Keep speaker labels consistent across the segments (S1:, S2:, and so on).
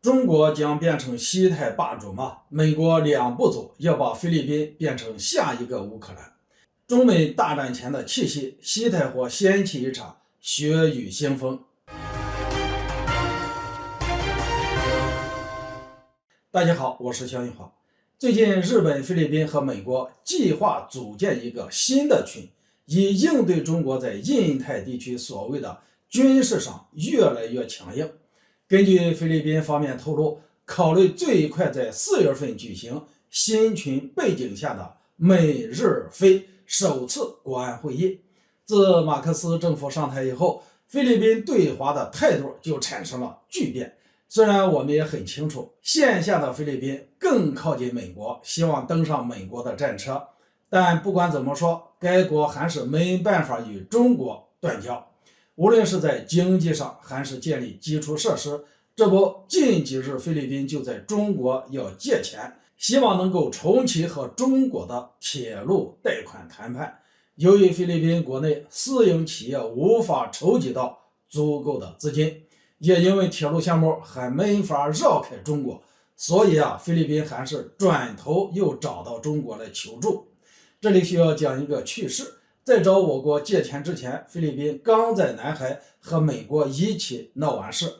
S1: 中国将变成西太霸主吗？美国两步走要把菲律宾变成下一个乌克兰。中美大战前的气息，西太或掀起一场血雨腥风。大家好，我是肖云华。最近，日本、菲律宾和美国计划组建一个新的群，以应对中国在印太地区所谓的军事上越来越强硬。根据菲律宾方面透露，考虑最快在4月份举行新群背景下的美日菲首次国安会议。自马克思政府上台以后，菲律宾对华的态度就产生了巨变。虽然我们也很清楚，线下的菲律宾更靠近美国，希望登上美国的战车，但不管怎么说，该国还是没办法与中国断交。无论是在经济上还是建立基础设施，这不，近几日菲律宾就在中国要借钱，希望能够重启和中国的铁路贷款谈判。由于菲律宾国内私营企业无法筹集到足够的资金，也因为铁路项目还没法绕开中国，所以菲律宾还是转头又找到中国来求助。这里需要讲一个趣事。在找我国借钱之前，菲律宾刚在南海和美国一起闹完事。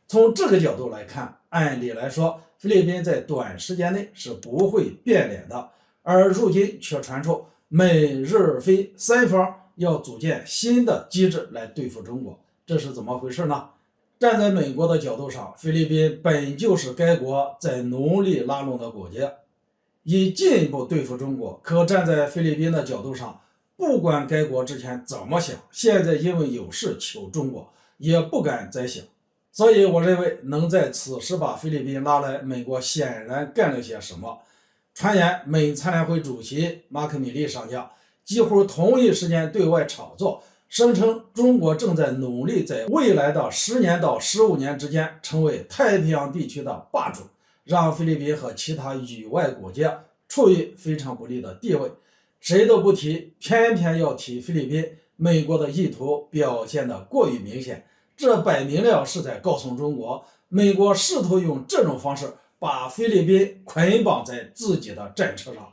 S1: 从这个角度来看，按理来说，菲律宾在短时间内是不会变脸的，而如今却传出美日菲三方要组建新的机制来对付中国，这是怎么回事呢？站在美国的角度上，菲律宾本就是该国在努力拉拢的国家，以进一步对付中国。可站在菲律宾的角度上，不管该国之前怎么想，现在因为有事求中国，也不敢再想。所以我认为能在此时把菲律宾拉来，美国显然干了些什么。传言美参联会主席马克米利上将几乎同一时间对外炒作，声称中国正在努力在未来的10年到15年之间成为太平洋地区的霸主，让菲律宾和其他域外国家处于非常不利的地位。谁都不提，偏偏要提菲律宾，美国的意图表现得过于明显，这摆明了是在告诉中国，美国试图用这种方式把菲律宾捆绑在自己的战车上。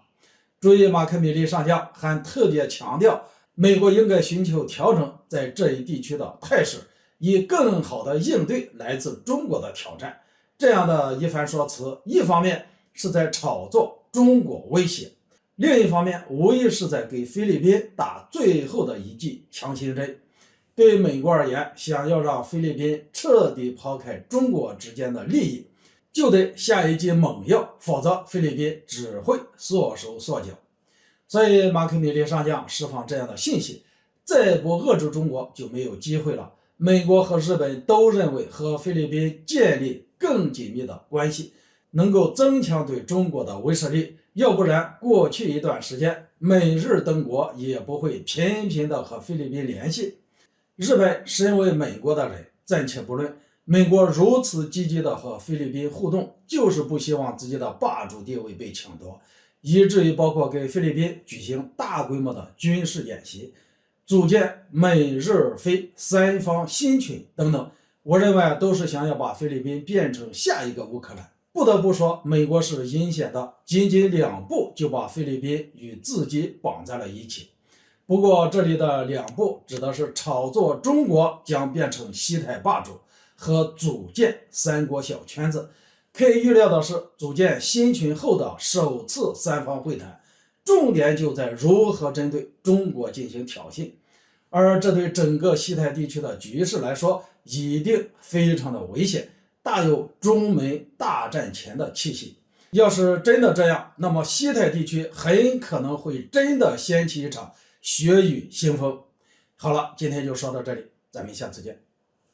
S1: 注意，马克米利上将还特别强调，美国应该寻求调整在这一地区的态势，以更好的应对来自中国的挑战。这样的一番说辞，一方面是在炒作中国威胁，另一方面无疑是在给菲律宾打最后的一剂强心针。对美国而言，想要让菲律宾彻底抛开中国之间的利益，就得下一剂猛药，否则菲律宾只会缩手缩脚。所以马克米利上将释放这样的信息，再不遏制中国就没有机会了。美国和日本都认为和菲律宾建立更紧密的关系，能够增强对中国的威慑力，要不然过去一段时间美日等国也不会频频的和菲律宾联系。日本身为美国的人，暂且不论，美国如此积极的和菲律宾互动，就是不希望自己的霸主地位被抢夺，以至于包括给菲律宾举行大规模的军事演习，组建美日菲三方新群等等，我认为都是想要把菲律宾变成下一个乌克兰。不得不说，美国是阴险的，仅仅2步就把菲律宾与自己绑在了一起。不过这里的2步指的是炒作中国将变成西太霸主和组建3国小圈子。可以预料的是，组建新群后的首次三方会谈，重点就在如何针对中国进行挑衅，而这对整个西太地区的局势来说，一定非常的危险，大有中美大战前的气息。要是真的这样，那么西太地区很可能会真的掀起一场血雨腥风。好了，今天就说到这里，咱们下次见。